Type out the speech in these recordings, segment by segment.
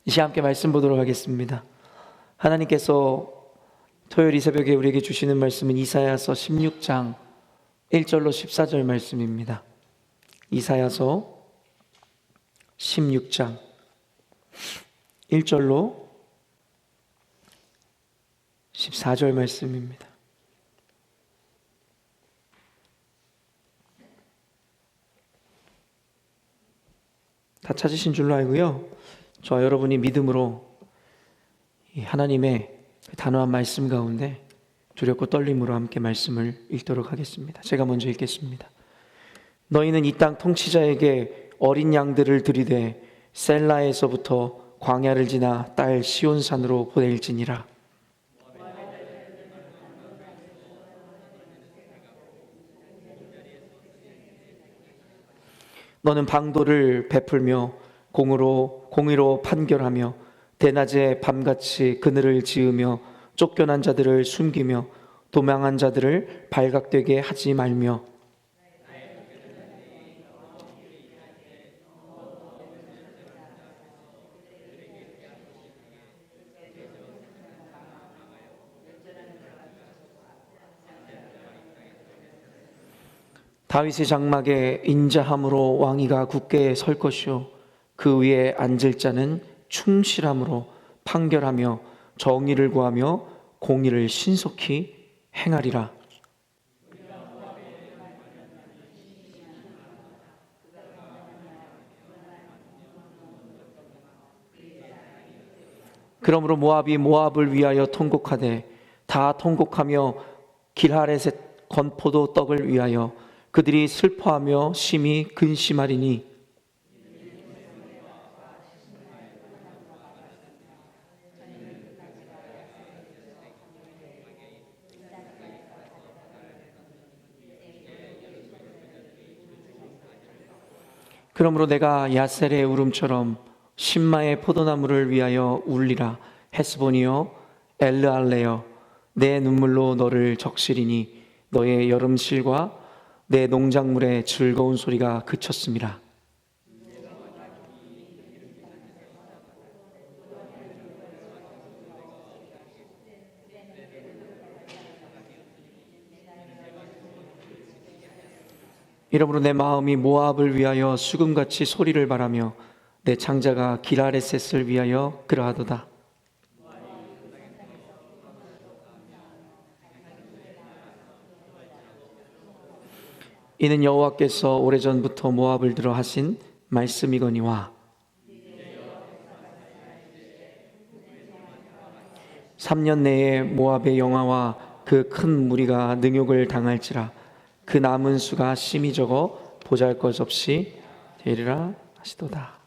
이제 함께 말씀 보도록 하겠습니다. 하나님께서 토요일 이 새벽에 우리에게 주시는 말씀은 이사야서 16장 1절로 14절 말씀입니다. 이사야서 16장 1절로 14절 말씀입니다. 다 찾으신 줄로 알고요. 저와 여러분이 믿음으로 이 하나님의 단호한 말씀 가운데 두렵고 떨림으로 함께 말씀을 읽도록 하겠습니다. 제가 먼저 읽겠습니다. 너희는 이 땅 통치자에게 어린 양들을 들이되 셀라에서부터 광야를 지나 딸 시온산으로 보낼지니라. 너는 방도를 베풀며 공의로 판결하며 대낮에 밤같이 그늘을 지으며 쫓겨난 자들을 숨기며 도망한 자들을 발각되게 하지 말며 다윗의 장막에 인자함으로 왕위가 굳게 설 것이요 그 위에 앉을 자는 충실함으로 판결하며 정의를 구하며 공의를 신속히 행하리라. 그러므로 모압이 모압을 위하여 통곡하되 다 통곡하며 길하렛의 건포도 떡을 위하여 그들이 슬퍼하며 심히 근심하리니 그러므로 내가 야셀의 울음처럼 신마의 포도나무를 위하여 울리라. 헤스본이여 엘르알레여 내 눈물로 너를 적시리니 너의 여름실과 내 농작물의 즐거운 소리가 그쳤습니다. 이러므로 내 마음이 모압을 위하여 수금같이 소리를 바라며 내 창자가 기라레셋을 위하여 그러하도다. 이는 여호와께서 오래전부터 모압을 들어 하신 말씀이거니와 3년 내에 모압의 영화와 그 큰 무리가 능욕을 당할지라. 그 남은 수가 심히 적어 보잘것없이 되리라 하시도다.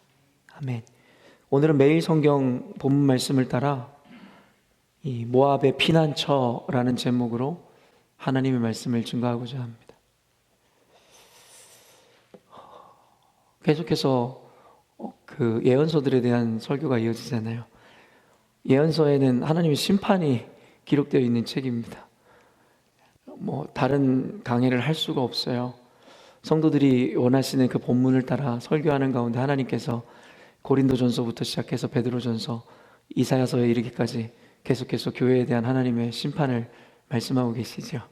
아멘. 오늘은 매일 성경 본문 말씀을 따라 이 모압의 피난처라는 제목으로 하나님의 말씀을 증거하고자 합니다. 계속해서 그 예언서들에 대한 설교가 이어지잖아요. 예언서에는 하나님의 심판이 기록되어 있는 책입니다. 다른 강해를 할 수가 없어요. 성도들이 원하시는 그 본문을 따라 설교하는 가운데 하나님께서 고린도전서부터 시작해서 베드로전서, 이사야서에 이르기까지 계속해서 교회에 대한 하나님의 심판을 말씀하고 계시죠.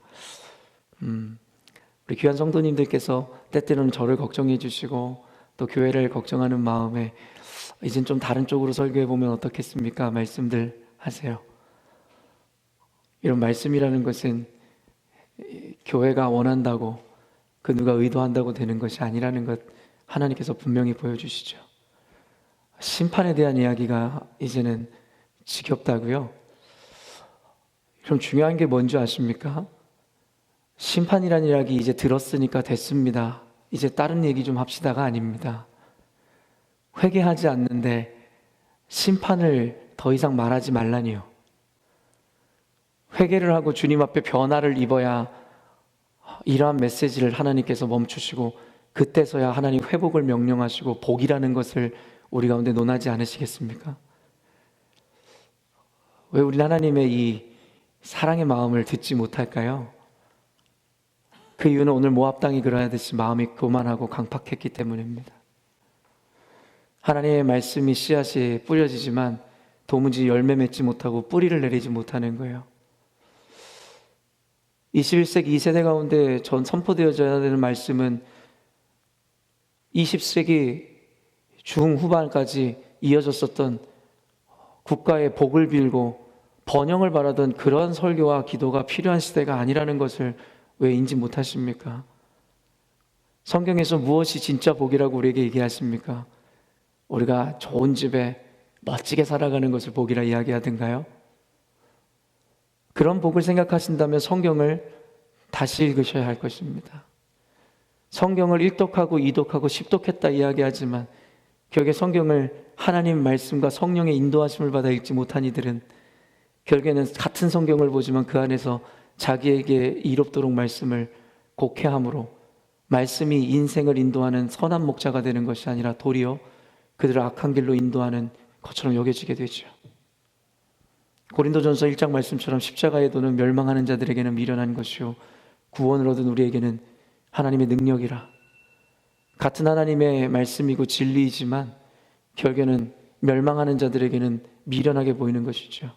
우리 귀한 성도님들께서 때때로는 저를 걱정해 주시고 또 교회를 걱정하는 마음에 이젠 좀 다른 쪽으로 설교해 보면 어떻겠습니까? 말씀들 하세요. 이런 말씀이라는 것은 교회가 원한다고 그 누가 의도한다고 되는 것이 아니라는 것 하나님께서 분명히 보여주시죠. 심판에 대한 이야기가 이제는 지겹다고요? 그럼 중요한 게 뭔지 아십니까? 심판이라는 이야기 이제 들었으니까 됐습니다. 이제 다른 얘기 좀 합시다가 아닙니다. 회개하지 않는데 심판을 더 이상 말하지 말라니요. 회개를 하고 주님 앞에 변화를 입어야 이러한 메시지를 하나님께서 멈추시고 그때서야 하나님 회복을 명령하시고 복이라는 것을 우리 가운데 논하지 않으시겠습니까? 왜 우리 하나님의 이 사랑의 마음을 듣지 못할까요? 그 이유는 오늘 모압 땅이 그러하듯이 마음이 교만하고 강팍했기 때문입니다. 하나님의 말씀이 씨앗이 뿌려지지만 도무지 열매 맺지 못하고 뿌리를 내리지 못하는 거예요. 21세기 이 세대 가운데 전 선포되어져야 되는 말씀은 20세기 중후반까지 이어졌었던 국가의 복을 빌고 번영을 바라던 그러한 설교와 기도가 필요한 시대가 아니라는 것을 왜 인지 못하십니까? 성경에서 무엇이 진짜 복이라고 우리에게 얘기하십니까? 우리가 좋은 집에 멋지게 살아가는 것을 복이라 이야기하던가요? 그런 복을 생각하신다면 성경을 다시 읽으셔야 할 것입니다. 성경을 일독하고 이독하고 십독했다 이야기하지만 결국에 성경을 하나님 말씀과 성령의 인도하심을 받아 읽지 못한 이들은 결국에는 같은 성경을 보지만 그 안에서 자기에게 이롭도록 말씀을 곡해함으로 말씀이 인생을 인도하는 선한 목자가 되는 것이 아니라 도리어 그들을 악한 길로 인도하는 것처럼 여겨지게 되죠. 고린도전서 1장 말씀처럼 십자가의 도는 멸망하는 자들에게는 미련한 것이요 구원을 얻은 우리에게는 하나님의 능력이라. 같은 하나님의 말씀이고 진리이지만 결국에는 멸망하는 자들에게는 미련하게 보이는 것이죠.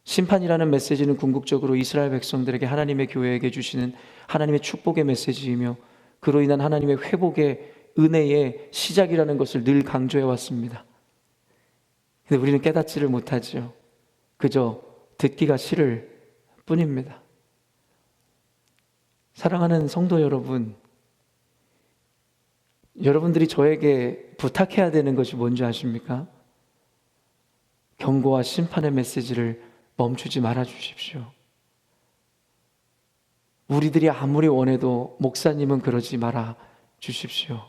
심판이라는 메시지는 궁극적으로 이스라엘 백성들에게 하나님의 교회에게 주시는 하나님의 축복의 메시지이며 그로 인한 하나님의 회복의 은혜의 시작이라는 것을 늘 강조해 왔습니다. 근데 우리는 깨닫지를 못하죠. 그저 듣기가 싫을 뿐입니다. 사랑하는 성도 여러분, 여러분들이 저에게 부탁해야 되는 것이 뭔지 아십니까? 경고와 심판의 메시지를 멈추지 말아 주십시오. 우리들이 아무리 원해도 목사님은 그러지 말아 주십시오.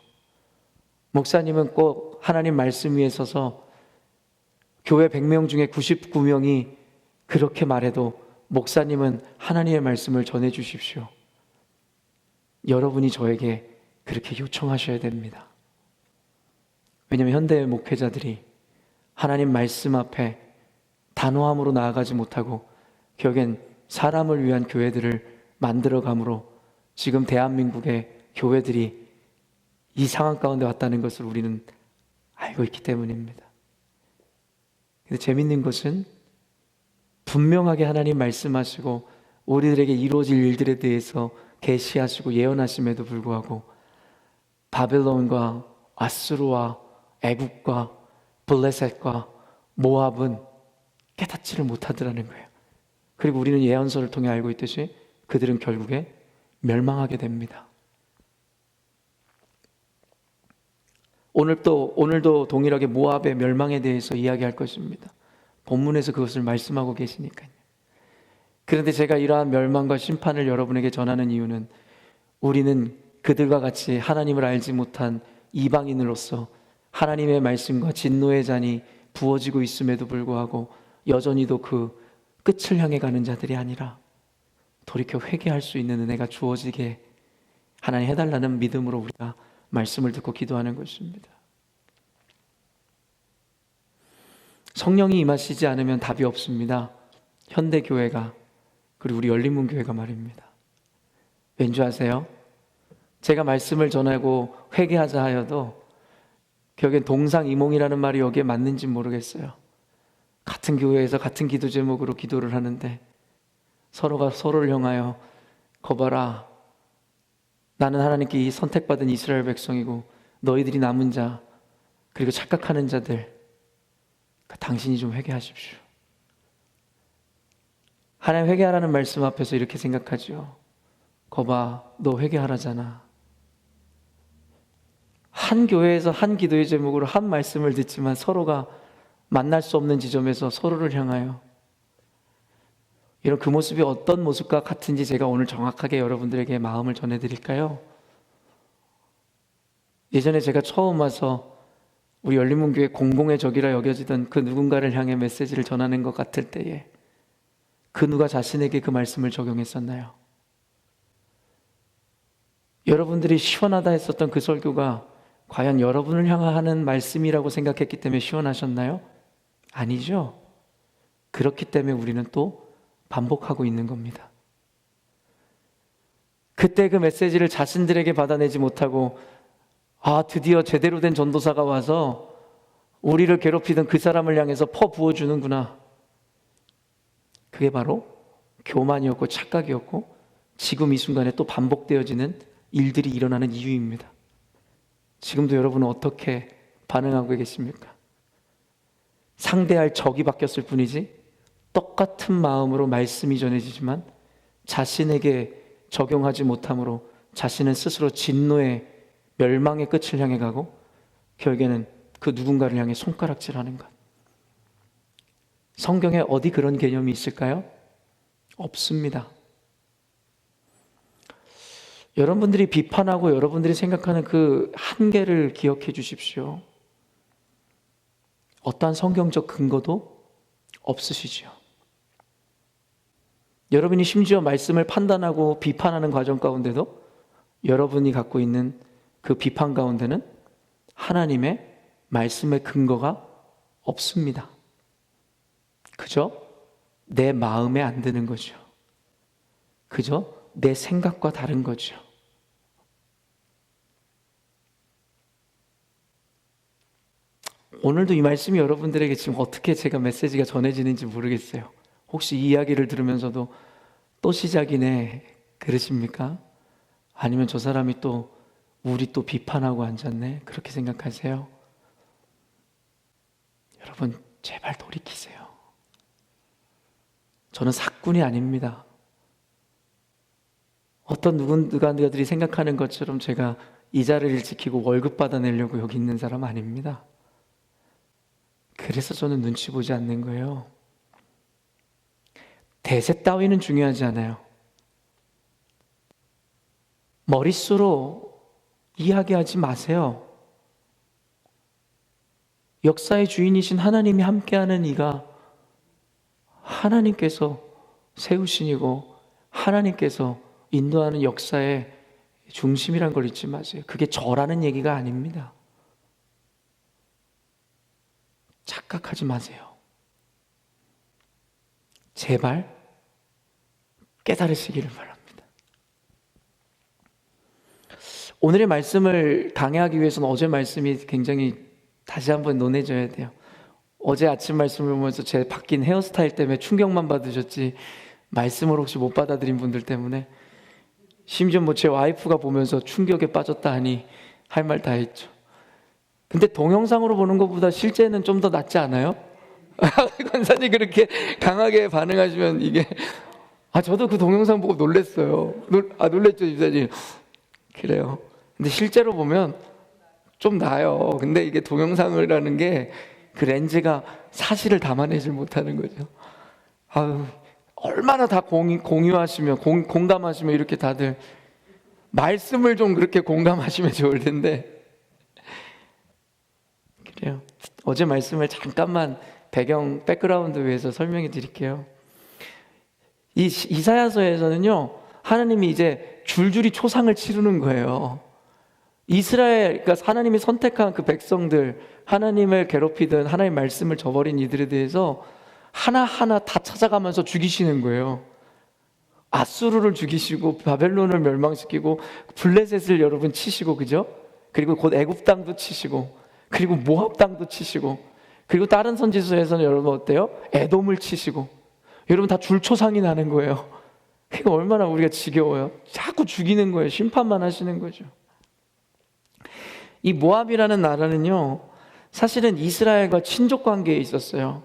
목사님은 꼭 하나님 말씀 위에 서서 교회 100명 중에 99명이 그렇게 말해도 목사님은 하나님의 말씀을 전해 주십시오. 여러분이 저에게 그렇게 요청하셔야 됩니다. 왜냐하면 현대의 목회자들이 하나님 말씀 앞에 단호함으로 나아가지 못하고 결국엔 사람을 위한 교회들을 만들어감으로 지금 대한민국의 교회들이 이 상황 가운데 왔다는 것을 우리는 알고 있기 때문입니다. 근데 재밌는 것은 분명하게 하나님 말씀하시고 우리들에게 이루어질 일들에 대해서 계시하시고 예언하심에도 불구하고 바벨론과 아수르와 애국과 블레셋과 모압은 깨닫지를 못하더라는 거예요. 그리고 우리는 예언서를 통해 알고 있듯이 그들은 결국에 멸망하게 됩니다. 오늘도 동일하게 모압의 멸망에 대해서 이야기할 것입니다. 본문에서 그것을 말씀하고 계시니까요. 그런데 제가 이러한 멸망과 심판을 여러분에게 전하는 이유는 우리는 그들과 같이 하나님을 알지 못한 이방인으로서 하나님의 말씀과 진노의 잔이 부어지고 있음에도 불구하고 여전히도 그 끝을 향해 가는 자들이 아니라 돌이켜 회개할 수 있는 은혜가 주어지게 하나님 해달라는 믿음으로 우리가 말씀을 듣고 기도하는 것입니다. 성령이 임하시지 않으면 답이 없습니다. 현대교회가, 그리고 우리 열린문교회가 말입니다. 왠지 아세요? 제가 말씀을 전하고 회개하자 하여도 결국엔 동상이몽이라는 말이 여기에 맞는지 모르겠어요. 같은 교회에서 같은 기도 제목으로 기도를 하는데 서로가 서로를 향하여 거봐라, 나는 하나님께 이 선택받은 이스라엘 백성이고 너희들이 남은 자 그리고 착각하는 자들, 당신이 좀 회개하십시오. 하나님 회개하라는 말씀 앞에서 이렇게 생각하죠. 거봐, 너 회개하라잖아. 한 교회에서 한 기도의 제목으로 한 말씀을 듣지만 서로가 만날 수 없는 지점에서 서로를 향하여 이런 그 모습이 어떤 모습과 같은지 제가 오늘 정확하게 여러분들에게 마음을 전해드릴까요? 예전에 제가 처음 와서 우리 열린문교회 공공의 적이라 여겨지던 그 누군가를 향해 메시지를 전하는 것 같을 때에 그 누가 자신에게 그 말씀을 적용했었나요? 여러분들이 시원하다 했었던 그 설교가 과연 여러분을 향하는 말씀이라고 생각했기 때문에 시원하셨나요? 아니죠. 그렇기 때문에 우리는 또 반복하고 있는 겁니다. 그때 그 메시지를 자신들에게 받아내지 못하고 드디어 제대로 된 전도사가 와서 우리를 괴롭히던 그 사람을 향해서 퍼 부어주는구나. 그게 바로 교만이었고 착각이었고 지금 이 순간에 또 반복되어지는 일들이 일어나는 이유입니다. 지금도 여러분은 어떻게 반응하고 계십니까? 상대할 적이 바뀌었을 뿐이지 똑같은 마음으로 말씀이 전해지지만 자신에게 적용하지 못함으로 자신은 스스로 진노의 멸망의 끝을 향해 가고 결국에는 그 누군가를 향해 손가락질하는 것. 성경에 어디 그런 개념이 있을까요? 없습니다. 여러분들이 비판하고 여러분들이 생각하는 그 한계를 기억해 주십시오. 어떠한 성경적 근거도 없으시죠. 여러분이 심지어 말씀을 판단하고 비판하는 과정 가운데도 여러분이 갖고 있는 그 비판 가운데는 하나님의 말씀의 근거가 없습니다. 그저 내 마음에 안 드는 거죠. 그저 내 생각과 다른 거죠. 오늘도 이 말씀이 여러분들에게 지금 어떻게 제가 메시지가 전해지는지 모르겠어요. 혹시 이 이야기를 들으면서도 또 시작이네 그러십니까? 아니면 저 사람이 또 우리 또 비판하고 앉았네 그렇게 생각하세요? 여러분 제발 돌이키세요. 저는 사꾼이 아닙니다. 어떤 누군가들이 생각하는 것처럼 제가 이 자리를 지키고 월급 받아내려고 여기 있는 사람 아닙니다. 그래서 저는 눈치 보지 않는 거예요. 대세 따위는 중요하지 않아요. 머릿수로 이야기하지 마세요. 역사의 주인이신 하나님이 함께하는 이가 하나님께서 세우신 이고 하나님께서 인도하는 역사의 중심이란 걸 잊지 마세요. 그게 저라는 얘기가 아닙니다. 착각하지 마세요. 제발 깨달으시기를 바랍니다. 오늘의 말씀을 강해하기 위해서는 어제 말씀이 굉장히 다시 한번 논해져야 돼요. 어제 아침 말씀을 보면서 제 바뀐 헤어스타일 때문에 충격만 받으셨지 말씀을 혹시 못 받아들인 분들 때문에 심지어 제 와이프가 보면서 충격에 빠졌다 하니 할 말 다 했죠. 근데 동영상으로 보는 것보다 실제는 좀 더 낫지 않아요? 권사님 그렇게 강하게 반응하시면 이게 저도 그 동영상 보고 놀랬어요. 놀랬죠 집사님. 그래요. 근데 실제로 보면 좀 나아요. 근데 이게 동영상이라는 게 그 렌즈가 사실을 담아내질 못하는 거죠. 얼마나 다 공유하시면 공감하시면 이렇게 다들 말씀을 좀 그렇게 공감하시면 좋을 텐데. 그래요. 어제 말씀을 잠깐만 백그라운드 위해서 설명해 드릴게요. 이 이사야서에서는요, 하나님이 이제 줄줄이 초상을 치르는 거예요. 이스라엘, 그러니까 하나님이 선택한 그 백성들, 하나님을 괴롭히던 하나님의 말씀을 저버린 이들에 대해서 하나하나 다 찾아가면서 죽이시는 거예요. 아수르를 죽이시고 바벨론을 멸망시키고 블레셋을 여러분 치시고, 그죠? 그리고 곧 애굽 땅도 치시고, 그리고 모압 땅도 치시고, 그리고 다른 선지서에서는 여러분 어때요? 에돔을 치시고, 여러분 다 줄초상이 나는 거예요. 그러니까 얼마나 우리가 지겨워요. 자꾸 죽이는 거예요. 심판만 하시는 거죠. 이 모압이라는 나라는요, 사실은 이스라엘과 친족 관계에 있었어요.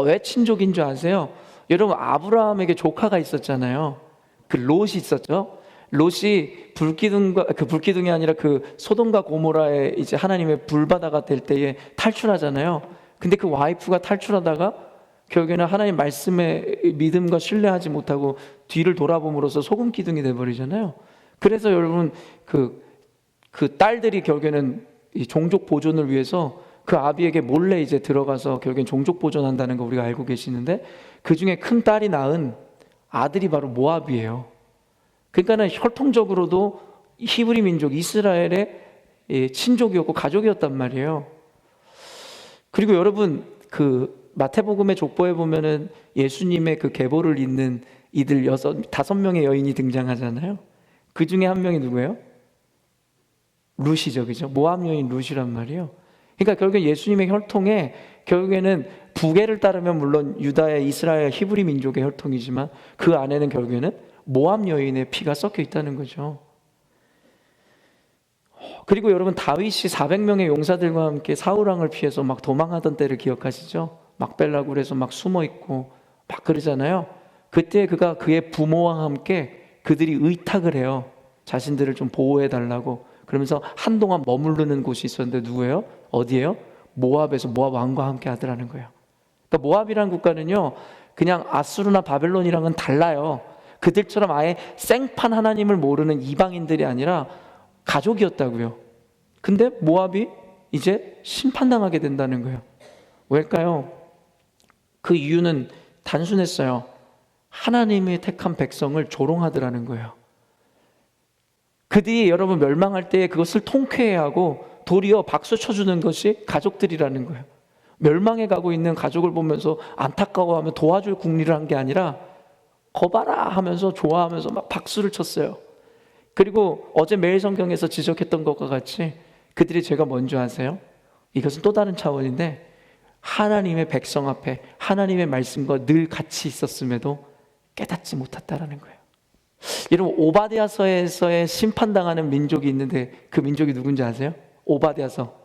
왜 친족인 줄 아세요? 여러분 아브라함에게 조카가 있었잖아요. 그 롯이 있었죠. 롯이 불기둥이 아니라 그 소돔과 고모라에 이제 하나님의 불바다가 될 때에 탈출하잖아요. 근데 그 와이프가 탈출하다가 결국에는 하나님 말씀에 믿음과 신뢰하지 못하고 뒤를 돌아봄으로써 소금 기둥이 돼버리잖아요. 그래서 여러분 그 딸들이 결국에는 이 종족 보존을 위해서 그 아비에게 몰래 이제 들어가서 결국엔 종족 보존한다는 거 우리가 알고 계시는데, 그 중에 큰 딸이 낳은 아들이 바로 모압이에요. 그러니까는 혈통적으로도 히브리 민족 이스라엘의 친족이었고 가족이었단 말이에요. 그리고 여러분 그 마태복음의 족보에 보면은 예수님의 그 계보를 잇는 이들 5-5명의 여인이 등장하잖아요. 그 중에 한 명이 누구예요? 룻이죠, 그죠? 모압 여인 룻이란 말이에요. 그러니까 결국 예수님의 혈통에 결국에는 부계를 따르면 물론 유다의 이스라엘 히브리 민족의 혈통이지만 그 안에는 결국에는 모압 여인의 피가 섞여 있다는 거죠. 그리고 여러분 다윗이 400명의 용사들과 함께 사울 왕을 피해서 막 도망하던 때를 기억하시죠? 막벨라굴에서 막 숨어 있고 막 그러잖아요. 그때 그가 그의 부모와 함께 그들이 의탁을 해요. 자신들을 좀 보호해 달라고. 그러면서 한동안 머무르는 곳이 있었는데 누구예요? 어디예요? 모압에서 모압 왕과 함께 하더라는 거예요. 그러니까 모압이라는 국가는요, 그냥 아수르나 바벨론이랑은 달라요. 그들처럼 아예 생판 하나님을 모르는 이방인들이 아니라 가족이었다고요. 근데 모압이 이제 심판당하게 된다는 거예요. 왜일까요? 그 이유는 단순했어요. 하나님의 택한 백성을 조롱하더라는 거예요. 그들이 여러분 멸망할 때 그것을 통쾌해하고 도리어 박수 쳐주는 것이 가족들이라는 거예요. 멸망해 가고 있는 가족을 보면서 안타까워하며 도와줄 궁리를 한 게 아니라 거봐라 하면서 좋아하면서 막 박수를 쳤어요. 그리고 어제 매일 성경에서 지적했던 것과 같이 그들의 죄가 뭔지 아세요? 이것은 또 다른 차원인데 하나님의 백성 앞에 하나님의 말씀과 늘 같이 있었음에도 깨닫지 못했다라는 거예요. 여러분 오바댜서에서의 심판당하는 민족이 있는데 그 민족이 누군지 아세요? 오바댜서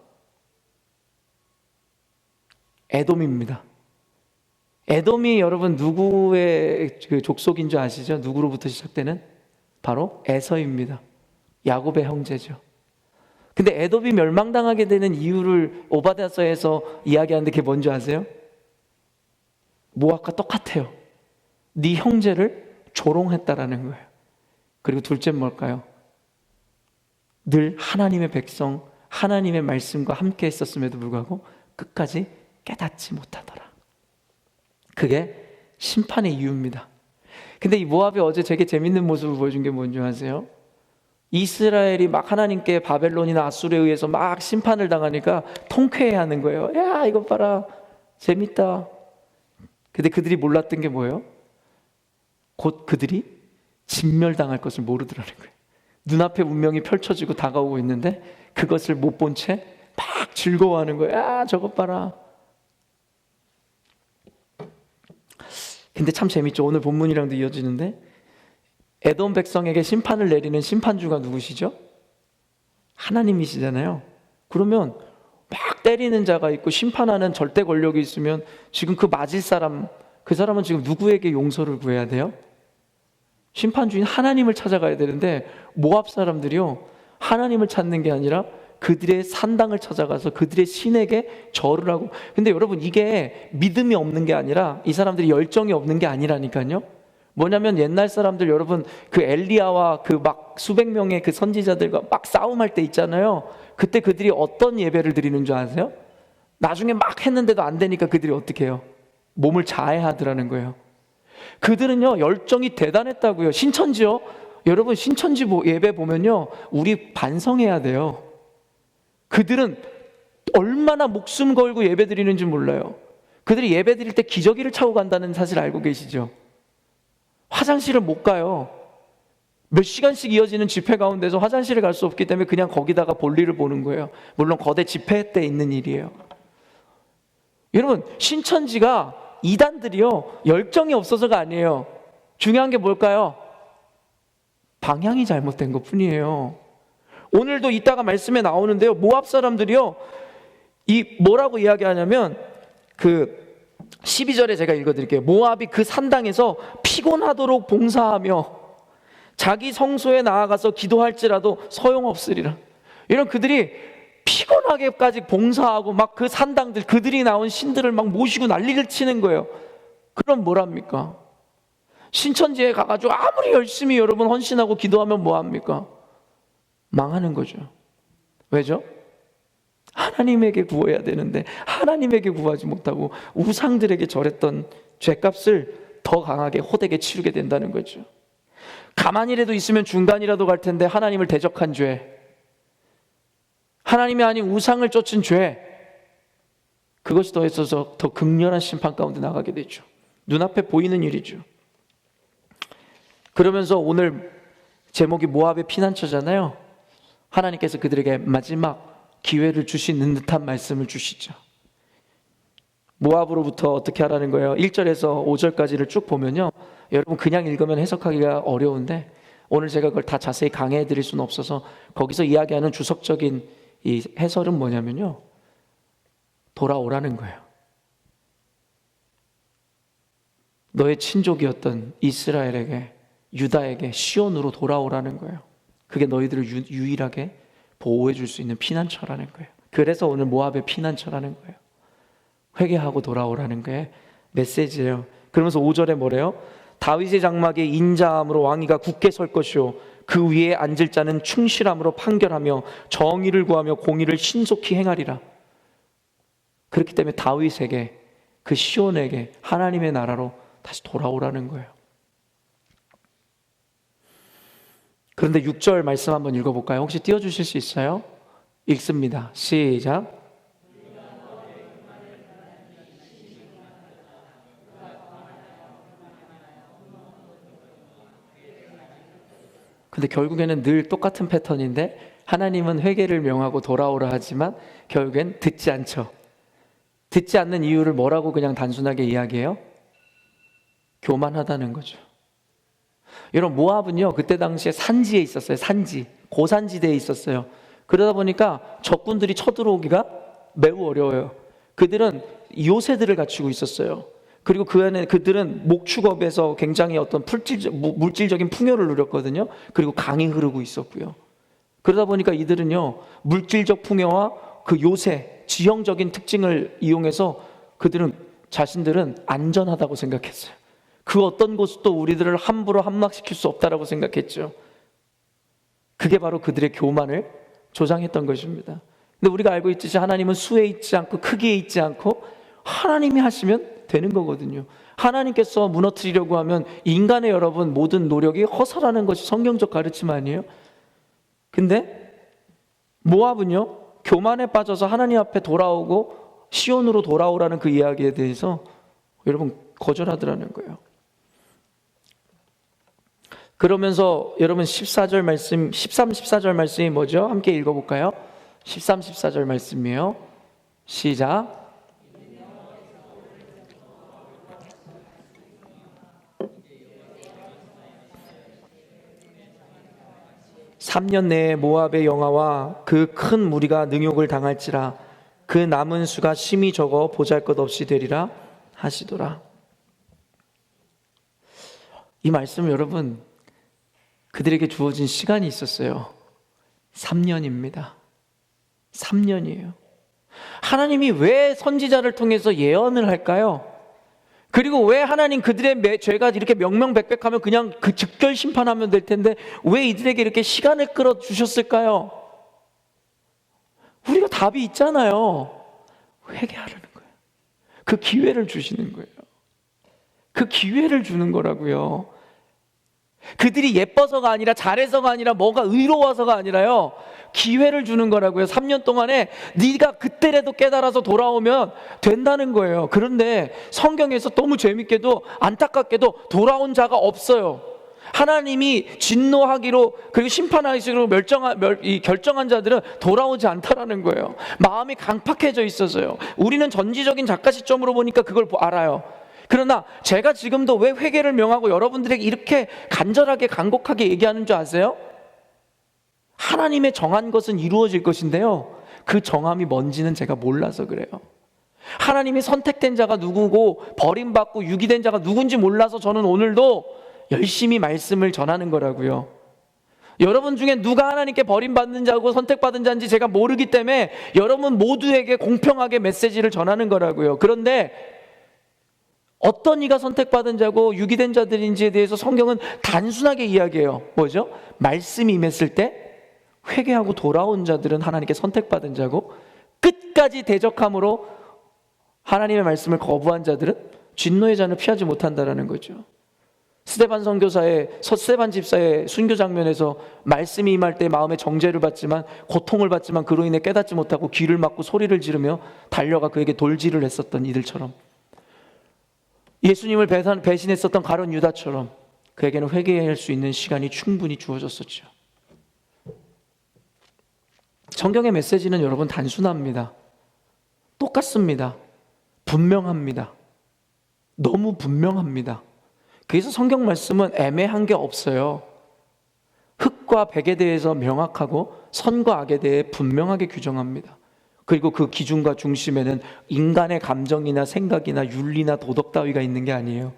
에돔입니다. 에돔이 여러분 누구의 그 족속인 줄 아시죠? 누구로부터 시작되는? 바로 에서입니다. 야곱의 형제죠. 근데 에돔이 멸망당하게 되는 이유를 오바댜서에서 이야기하는데 그게 뭔지 아세요? 모압과 똑같아요. 네 형제를 조롱했다라는 거예요. 그리고 둘째는 뭘까요? 늘 하나님의 백성, 하나님의 말씀과 함께 있었음에도 불구하고 끝까지 깨닫지 못하더라. 그게 심판의 이유입니다. 근데 이 모압이 어제 되게 재밌는 모습을 보여준 게 뭔지 아세요? 이스라엘이 막 하나님께 바벨론이나 아수르에 의해서 막 심판을 당하니까 통쾌해하는 거예요. 야 이것 봐라 재밌다. 근데 그들이 몰랐던 게 뭐예요? 곧 그들이 진멸당할 것을 모르더라는 거예요. 눈앞에 운명이 펼쳐지고 다가오고 있는데 그것을 못 본 채 막 즐거워하는 거예요. 야 저것 봐라. 근데 참 재밌죠. 오늘 본문이랑도 이어지는데 에돔 백성에게 심판을 내리는 심판주가 누구시죠? 하나님이시잖아요. 그러면 막 때리는 자가 있고 심판하는 절대 권력이 있으면 지금 그 맞을 사람, 그 사람은 지금 누구에게 용서를 구해야 돼요? 심판주인 하나님을 찾아가야 되는데 모압 사람들이요 하나님을 찾는 게 아니라 그들의 산당을 찾아가서 그들의 신에게 절을 하고. 근데 여러분 이게 믿음이 없는 게 아니라 이 사람들이 열정이 없는 게 아니라니까요. 뭐냐면 옛날 사람들 여러분 그 엘리야와 그 막 수백 명의 그 선지자들과 막 싸움할 때 있잖아요. 그때 그들이 어떤 예배를 드리는 줄 아세요? 나중에 막 했는데도 안 되니까 그들이 어떻게 해요? 몸을 자해하더라는 거예요. 그들은요 열정이 대단했다고요. 신천지요. 여러분 신천지 예배 보면요 우리 반성해야 돼요. 그들은 얼마나 목숨 걸고 예배 드리는지 몰라요. 그들이 예배 드릴 때 기저귀를 차고 간다는 사실 알고 계시죠? 화장실을 못 가요. 몇 시간씩 이어지는 집회 가운데서 화장실을 갈 수 없기 때문에 그냥 거기다가 볼일을 보는 거예요. 물론 거대 집회 때 있는 일이에요. 여러분 신천지가 이단들이요 열정이 없어서가 아니에요. 중요한 게 뭘까요? 방향이 잘못된 것 뿐이에요. 오늘도 이따가 말씀에 나오는데요 모압 사람들이요 이 뭐라고 이야기하냐면 그 12절에 제가 읽어드릴게요. 모압이 그 산당에서 피곤하도록 봉사하며 자기 성소에 나아가서 기도할지라도 소용없으리라. 이런 그들이 피곤하게까지 봉사하고 막 그 산당들 그들이 나온 신들을 막 모시고 난리를 치는 거예요. 그럼 뭐랍니까? 신천지에 가가지고 아무리 열심히 여러분 헌신하고 기도하면 뭐합니까? 망하는 거죠. 왜죠? 하나님에게 구워야 되는데 하나님에게 구하지 못하고 우상들에게 절했던 죄값을 더 강하게 호되게 치르게 된다는 거죠. 가만히라도 있으면 중간이라도 갈 텐데 하나님을 대적한 죄, 하나님이 아닌 우상을 쫓은 죄, 그것이 더해서 더 극렬한 심판 가운데 나가게 되죠. 눈앞에 보이는 일이죠. 그러면서 오늘 제목이 모압의 피난처잖아요. 하나님께서 그들에게 마지막 기회를 주시는 듯한 말씀을 주시죠. 모압으로부터 어떻게 하라는 거예요? 1절에서 5절까지를 쭉 보면요, 여러분 그냥 읽으면 해석하기가 어려운데 오늘 제가 그걸 다 자세히 강해해 드릴 수는 없어서 거기서 이야기하는 주석적인 이 해설은 뭐냐면요, 돌아오라는 거예요. 너의 친족이었던 이스라엘에게, 유다에게 시온으로 돌아오라는 거예요. 그게 너희들을 유일하게 보호해 줄 수 있는 피난처라는 거예요. 그래서 오늘 모압의 피난처라는 거예요. 회개하고 돌아오라는 게 메시지예요. 그러면서 5절에 뭐래요? 다윗의 장막에 인자함으로 왕위가 굳게 설 것이요 그 위에 앉을 자는 충실함으로 판결하며 정의를 구하며 공의를 신속히 행하리라. 그렇기 때문에 다윗에게, 그 시온에게 하나님의 나라로 다시 돌아오라는 거예요. 그런데 6절 말씀 한번 읽어볼까요? 혹시 띄워주실 수 있어요? 읽습니다. 시작. 근데 결국에는 늘 똑같은 패턴인데 하나님은 회개를 명하고 돌아오라 하지만 결국엔 듣지 않죠. 듣지 않는 이유를 뭐라고 그냥 단순하게 이야기해요? 교만하다는 거죠. 여러분, 모압은요 그때 당시에 산지에 있었어요. 산지, 고산지대에 있었어요. 그러다 보니까 적군들이 쳐들어오기가 매우 어려워요. 그들은 요새들을 갖추고 있었어요. 그리고 그 안에 그들은 목축업에서 굉장히 어떤 물질적인 풍요를 누렸거든요. 그리고 강이 흐르고 있었고요. 그러다 보니까 이들은요 물질적 풍요와 그 요새 지형적인 특징을 이용해서 자신들은 안전하다고 생각했어요. 그 어떤 곳도 우리들을 함부로 함락시킬 수 없다라고 생각했죠. 그게 바로 그들의 교만을 조장했던 것입니다. 근데 우리가 알고 있듯이 하나님은 수에 있지 않고 크기에 있지 않고 하나님이 하시면 되는 거거든요. 하나님께서 무너뜨리려고 하면 인간의 여러분 모든 노력이 허사라는 것이 성경적 가르침 아니에요? 근데 모압은요 교만에 빠져서 하나님 앞에 돌아오고 시온으로 돌아오라는 그 이야기에 대해서 여러분 거절하더라는 거예요. 그러면서 여러분 14절 말씀, 13, 14절 말씀이 뭐죠? 함께 읽어볼까요? 13, 14절 말씀이에요. 시작. 3년 내에 모압의 영화와 그 큰 무리가 능욕을 당할지라 그 남은 수가 심히 적어 보잘것없이 되리라 하시더라. 이 말씀 여러분 그들에게 주어진 시간이 있었어요. 3년입니다. 3년이에요. 하나님이 왜 선지자를 통해서 예언을 할까요? 그리고 왜 하나님 그들의 죄가 이렇게 명명백백하면 그냥 그 즉결 심판하면 될 텐데 왜 이들에게 이렇게 시간을 끌어주셨을까요? 우리가 답이 있잖아요. 회개하라는 거예요. 그 기회를 주시는 거예요. 그 기회를 주는 거라고요. 그들이 예뻐서가 아니라 잘해서가 아니라 뭐가 의로워서가 아니라요 기회를 주는 거라고요. 3년 동안에 네가 그때라도 깨달아서 돌아오면 된다는 거예요. 그런데 성경에서 너무 재밌게도 안타깝게도 돌아온 자가 없어요. 하나님이 진노하기로 그리고 심판하기로 결정한 자들은 돌아오지 않다라는 거예요. 마음이 강팍해져 있어서요. 우리는 전지적인 작가 시점으로 보니까 그걸 알아요. 그러나 제가 지금도 왜 회개를 명하고 여러분들에게 이렇게 간절하게 간곡하게 얘기하는 줄 아세요? 하나님의 정한 것은 이루어질 것인데요 그 정함이 뭔지는 제가 몰라서 그래요. 하나님이 선택된 자가 누구고 버림받고 유기된 자가 누군지 몰라서 저는 오늘도 열심히 말씀을 전하는 거라고요. 여러분 중에 누가 하나님께 버림받는 자고 선택받은 자인지 제가 모르기 때문에 여러분 모두에게 공평하게 메시지를 전하는 거라고요. 그런데 어떤 이가 선택받은 자고 유기된 자들인지에 대해서 성경은 단순하게 이야기해요. 뭐죠? 말씀이 임했을 때 회개하고 돌아온 자들은 하나님께 선택받은 자고 끝까지 대적함으로 하나님의 말씀을 거부한 자들은 진노의 잔을 피하지 못한다라는 거죠. 스데반 집사의 순교 장면에서 말씀이 임할 때 마음에 정죄를 받지만 고통을 받지만 그로 인해 깨닫지 못하고 귀를 막고 소리를 지르며 달려가 그에게 돌질을 했었던 이들처럼 예수님을 배신했었던 가룟 유다처럼 그에게는 회개할 수 있는 시간이 충분히 주어졌었죠. 성경의 메시지는 여러분 단순합니다. 똑같습니다. 분명합니다. 너무 분명합니다. 그래서 성경 말씀은 애매한 게 없어요. 흑과 백에 대해서 명확하고 선과 악에 대해 분명하게 규정합니다. 그리고 그 기준과 중심에는 인간의 감정이나 생각이나 윤리나 도덕 따위가 있는 게 아니에요.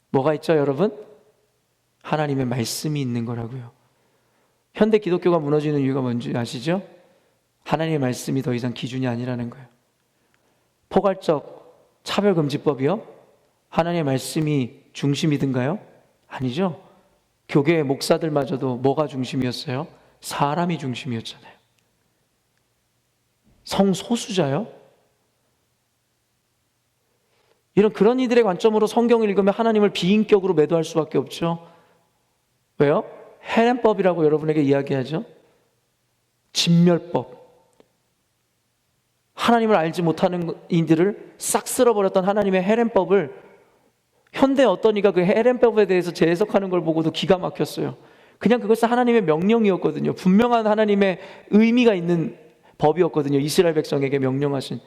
뭐가 있죠, 여러분? 하나님의 말씀이 있는 거라고요. 현대 기독교가 무너지는 이유가 뭔지 아시죠? 하나님의 말씀이 더 이상 기준이 아니라는 거예요. 포괄적 차별금지법이요? 하나님의 말씀이 중심이든가요? 아니죠. 교계의 목사들마저도 뭐가 중심이었어요? 사람이 중심이었잖아요. 성소수자요? 그런 이들의 관점으로 성경을 읽으면 하나님을 비인격으로 매도할 수밖에 없죠. 왜요? 헤렌법이라고 여러분에게 이야기하죠. 진멸법. 하나님을 알지 못하는 이들을 싹 쓸어버렸던 하나님의 헤렌법을 현대 어떤 이가 그 헤렌법에 대해서 재해석하는 걸 보고도 기가 막혔어요. 그냥 그것은 하나님의 명령이었거든요. 분명한 하나님의 의미가 있는 법이었거든요. 이스라엘 백성에게 명령하신.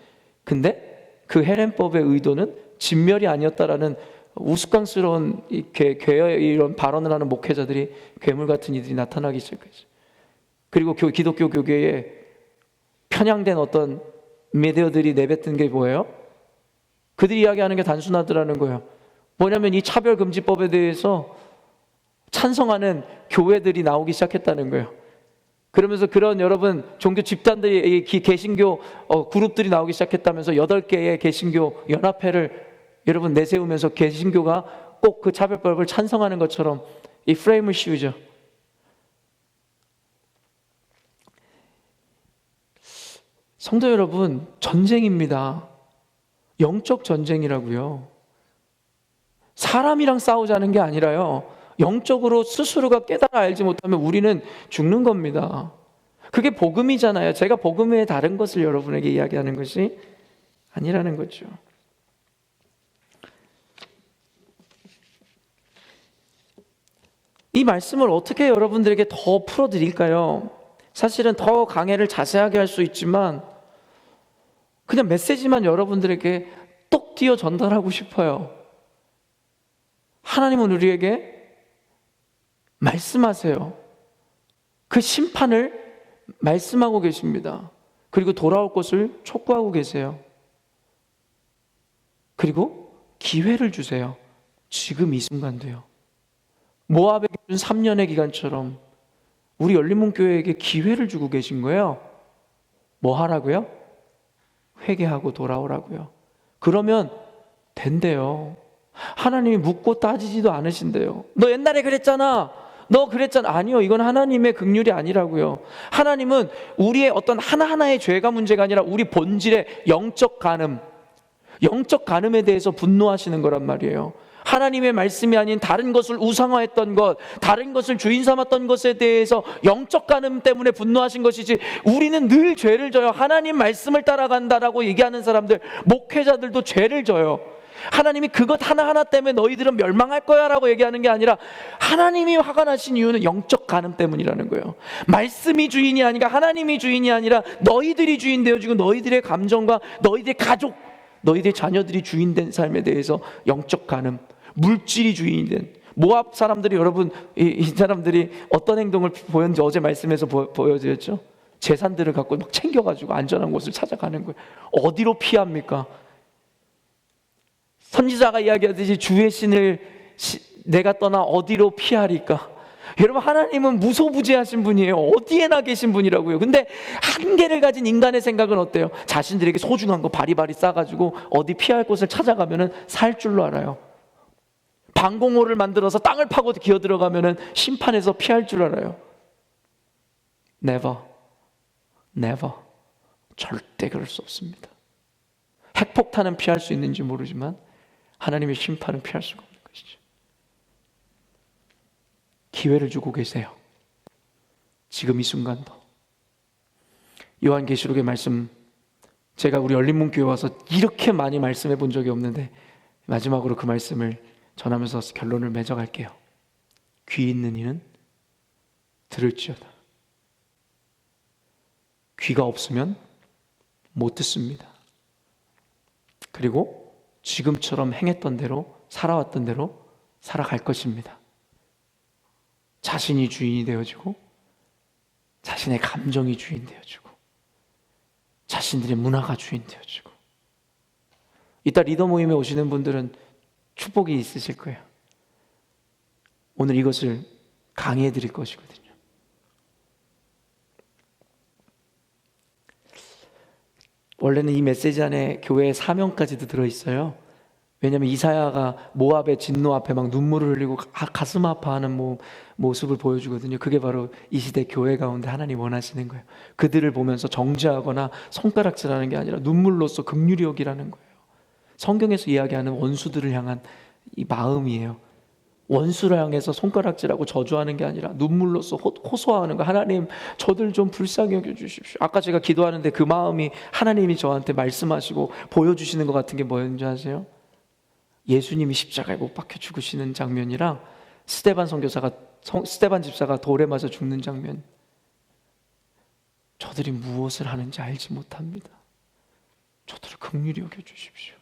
근데 그 헤렌법의 의도는 진멸이 아니었다라는 우스꽝스러운 이런 발언을 하는 목회자들이, 괴물 같은 이들이 나타나기 시작했어요. 그리고 기독교 교계에 편향된 어떤 메디어들이 내뱉은 게 뭐예요? 그들이 이야기하는 게 단순하더라는 거예요. 뭐냐면 이 차별금지법에 대해서 찬성하는 교회들이 나오기 시작했다는 거예요. 그러면서 그런 여러분 종교 집단들이, 개신교 그룹들이 나오기 시작했다면서 8개의 개신교 연합회를 여러분 내세우면서 개신교가 꼭 그 차별법을 찬성하는 것처럼 이 프레임을 씌우죠. 성도 여러분, 전쟁입니다. 영적 전쟁이라고요. 사람이랑 싸우자는 게 아니라요, 영적으로 스스로가 깨달아 알지 못하면 우리는 죽는 겁니다. 그게 복음이잖아요. 제가 복음 외에 다른 것을 여러분에게 이야기하는 것이 아니라는 거죠. 이 말씀을 어떻게 여러분들에게 더 풀어드릴까요? 사실은 더 강해를 자세하게 할 수 있지만 그냥 메시지만 여러분들에게 똑 띄어 전달하고 싶어요. 하나님은 우리에게 말씀하세요. 그 심판을 말씀하고 계십니다. 그리고 돌아올 것을 촉구하고 계세요. 그리고 기회를 주세요. 지금 이 순간도요. 모압에게 준 3년의 기간처럼 우리 열린문교회에게 기회를 주고 계신 거예요. 뭐 하라고요? 회개하고 돌아오라고요. 그러면 된대요. 하나님이 묻고 따지지도 않으신대요. 너 옛날에 그랬잖아. 너 그랬잖아. 아니요, 이건 하나님의 긍휼이 아니라고요. 하나님은 우리의 어떤 하나하나의 죄가 문제가 아니라 우리 본질의 영적 간음에 대해서 분노하시는 거란 말이에요. 하나님의 말씀이 아닌 다른 것을 우상화했던 것, 다른 것을 주인 삼았던 것에 대해서 영적 간음 때문에 분노하신 것이지, 우리는 늘 죄를 져요. 하나님 말씀을 따라간다라고 얘기하는 사람들, 목회자들도 죄를 져요. 하나님이 그것 하나하나 때문에 너희들은 멸망할 거야 라고 얘기하는 게 아니라 하나님이 화가 나신 이유는 영적 간음 때문이라는 거예요. 말씀이 주인이 아니라, 하나님이 주인이 아니라 너희들이 주인 되어지고 너희들의 감정과 너희들의 가족, 너희들의 자녀들이 주인 된 삶에 대해서 영적 간음, 물질이 주인이 된 모압 사람들이, 여러분 이 사람들이 어떤 행동을 보였는지 어제 말씀에서 보여드렸죠. 재산들을 갖고 막 챙겨가지고 안전한 곳을 찾아가는 거예요. 어디로 피합니까? 선지자가 이야기하듯이 주의 신을 내가 떠나 어디로 피하리까? 여러분, 하나님은 무소부재하신 분이에요. 어디에나 계신 분이라고요. 근데 한계를 가진 인간의 생각은 어때요? 자신들에게 소중한 거 바리바리 싸가지고 어디 피할 곳을 찾아가면은 살 줄로 알아요. 방공호를 만들어서 땅을 파고 기어 들어가면은 심판에서 피할 줄 알아요. Never, never. 절대 그럴 수 없습니다. 핵폭탄은 피할 수 있는지 모르지만 하나님의 심판은 피할 수가 없는 것이죠. 기회를 주고 계세요. 지금 이 순간도. 요한계시록의 말씀, 제가 우리 열린문교회 와서 이렇게 많이 말씀해 본 적이 없는데 마지막으로 그 말씀을 전하면서 결론을 맺어갈게요. 귀 있는 이는 들을지어다. 귀가 없으면 못 듣습니다. 그리고 지금처럼 행했던 대로, 살아왔던 대로 살아갈 것입니다. 자신이 주인이 되어지고, 자신의 감정이 주인 되어지고, 자신들의 문화가 주인 되어지고. 이따 리더 모임에 오시는 분들은 축복이 있으실 거예요. 오늘 이것을 강의해 드릴 것이거든요. 원래는 이 메시지 안에 교회의 사명까지도 들어있어요. 왜냐하면 이사야가 모압의 진노 앞에 막 눈물을 흘리고 가슴 아파하는 모습을 보여주거든요. 그게 바로 이 시대 교회 가운데 하나님 원하시는 거예요. 그들을 보면서 정죄하거나 손가락질하는 게 아니라 눈물로써 긍휼히 여기라는 거예요. 성경에서 이야기하는 원수들을 향한 이 마음이에요. 원수를 향해서 손가락질하고 저주하는 게 아니라 눈물로써 호소하는 거. 하나님, 저들 좀 불쌍히 여겨주십시오. 아까 제가 기도하는데 그 마음이 하나님이 저한테 말씀하시고 보여주시는 것 같은 게 뭐였는지 아세요? 예수님이 십자가에 못 박혀 죽으시는 장면이랑 스데반 집사가 돌에 맞아 죽는 장면. 저들이 무엇을 하는지 알지 못합니다. 저들을 긍휼히 여겨주십시오.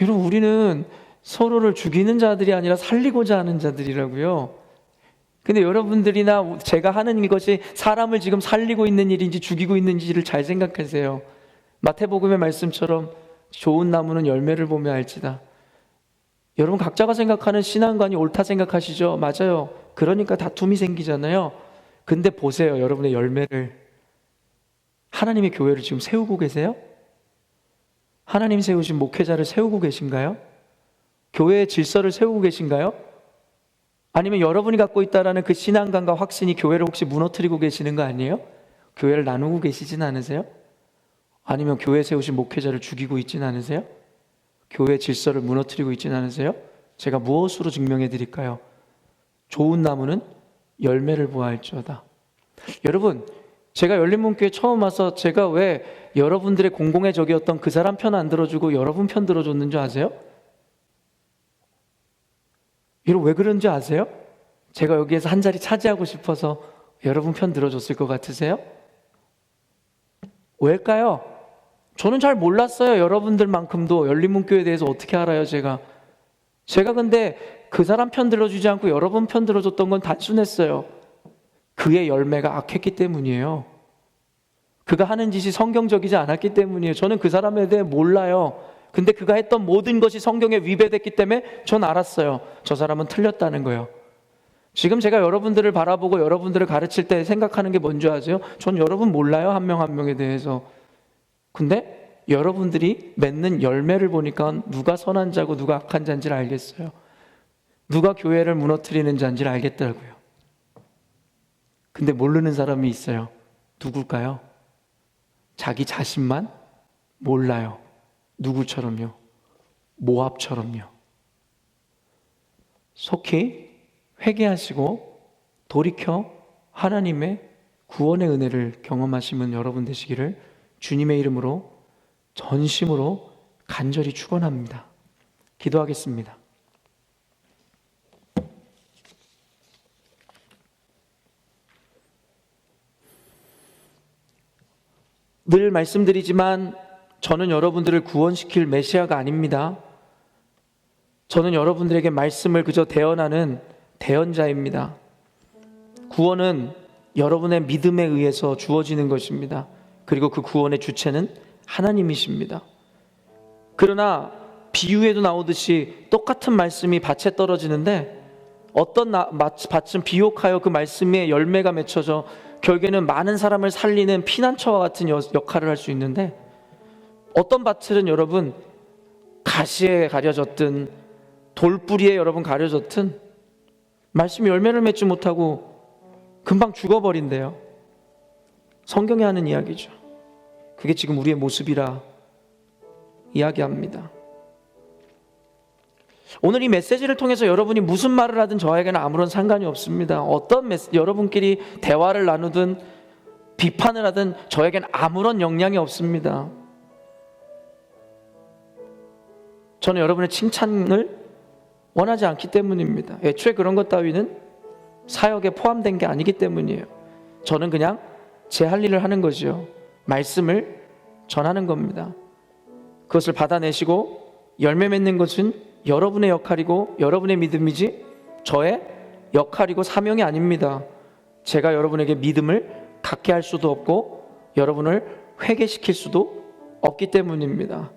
여러분, 우리는 서로를 죽이는 자들이 아니라 살리고자 하는 자들이라고요. 근데 여러분들이나 제가 하는 이것이 사람을 지금 살리고 있는 일인지 죽이고 있는지를 잘 생각하세요. 마태복음의 말씀처럼 좋은 나무는 열매를 보며 알지다. 여러분 각자가 생각하는 신앙관이 옳다 생각하시죠? 맞아요. 그러니까 다툼이 생기잖아요. 근데 보세요, 여러분의 열매를. 하나님의 교회를 지금 세우고 계세요? 하나님 세우신 목회자를 세우고 계신가요? 교회의 질서를 세우고 계신가요? 아니면 여러분이 갖고 있다라는 그 신앙감과 확신이 교회를 혹시 무너뜨리고 계시는 거 아니에요? 교회를 나누고 계시진 않으세요? 아니면 교회 세우신 목회자를 죽이고 있진 않으세요? 교회 질서를 무너뜨리고 있진 않으세요? 제가 무엇으로 증명해 드릴까요? 좋은 나무는 열매를 보아할지어다. 여러분, 제가 열린문교회 처음 와서 제가 왜 여러분들의 공공의 적이었던 그 사람 편 안 들어주고 여러분 편 들어줬는 줄 아세요? 여러분 왜 그런지 아세요? 제가 여기에서 한 자리 차지하고 싶어서 여러분 편 들어줬을 것 같으세요? 왜일까요? 저는 잘 몰랐어요. 여러분들만큼도 열린문교회에 대해서 어떻게 알아요, 제가 근데 그 사람 편 들어주지 않고 여러분 편 들어줬던 건 단순했어요. 그의 열매가 악했기 때문이에요. 그가 하는 짓이 성경적이지 않았기 때문이에요. 저는 그 사람에 대해 몰라요. 근데 그가 했던 모든 것이 성경에 위배됐기 때문에 전 알았어요. 저 사람은 틀렸다는 거예요. 지금 제가 여러분들을 바라보고 여러분들을 가르칠 때 생각하는 게 뭔지 아세요? 전 여러분 몰라요, 한 명 한 명에 대해서. 근데 여러분들이 맺는 열매를 보니까 누가 선한 자고 누가 악한 자인지를 알겠어요. 누가 교회를 무너뜨리는 자인지를 알겠더라고요. 근데 모르는 사람이 있어요. 누굴까요? 자기 자신만 몰라요. 누구처럼요? 모압처럼요. 속히 회개하시고 돌이켜 하나님의 구원의 은혜를 경험하시는 여러분 되시기를 주님의 이름으로 전심으로 간절히 축원합니다. 기도하겠습니다. 늘 말씀드리지만 저는 여러분들을 구원시킬 메시아가 아닙니다. 저는 여러분들에게 말씀을 그저 대언하는 대언자입니다. 구원은 여러분의 믿음에 의해서 주어지는 것입니다. 그리고 그 구원의 주체는 하나님이십니다. 그러나 비유에도 나오듯이 똑같은 말씀이 밭에 떨어지는데 어떤 밭은 비옥하여 그 말씀에 열매가 맺혀져 결국에는 많은 사람을 살리는 피난처와 같은 역할을 할 수 있는데, 어떤 밭은 여러분 가시에 가려졌든 돌뿌리에 여러분 가려졌든 말씀이 열매를 맺지 못하고 금방 죽어버린대요. 성경이 하는 이야기죠. 그게 지금 우리의 모습이라 이야기합니다. 오늘 이 메시지를 통해서 여러분이 무슨 말을 하든 저에게는 아무런 상관이 없습니다. 여러분끼리 대화를 나누든 비판을 하든 저에게는 아무런 영향이 없습니다. 저는 여러분의 칭찬을 원하지 않기 때문입니다. 애초에 그런 것 따위는 사역에 포함된 게 아니기 때문이에요. 저는 그냥 제 할 일을 하는 거죠. 말씀을 전하는 겁니다. 그것을 받아내시고 열매 맺는 것은 여러분의 역할이고 여러분의 믿음이지 저의 역할이고 사명이 아닙니다. 제가 여러분에게 믿음을 갖게 할 수도 없고 여러분을 회개시킬 수도 없기 때문입니다.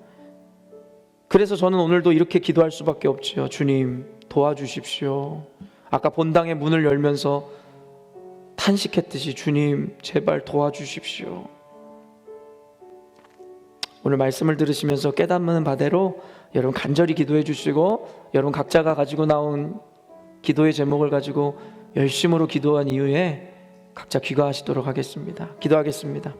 그래서 저는 오늘도 이렇게 기도할 수밖에 없지요. 주님, 도와주십시오. 아까 본당의 문을 열면서 탄식했듯이 주님, 제발 도와주십시오. 오늘 말씀을 들으시면서 깨닫는 바대로 여러분 간절히 기도해 주시고, 여러분 각자가 가지고 나온 기도의 제목을 가지고 열심으로 기도한 이후에 각자 귀가하시도록 하겠습니다. 기도하겠습니다.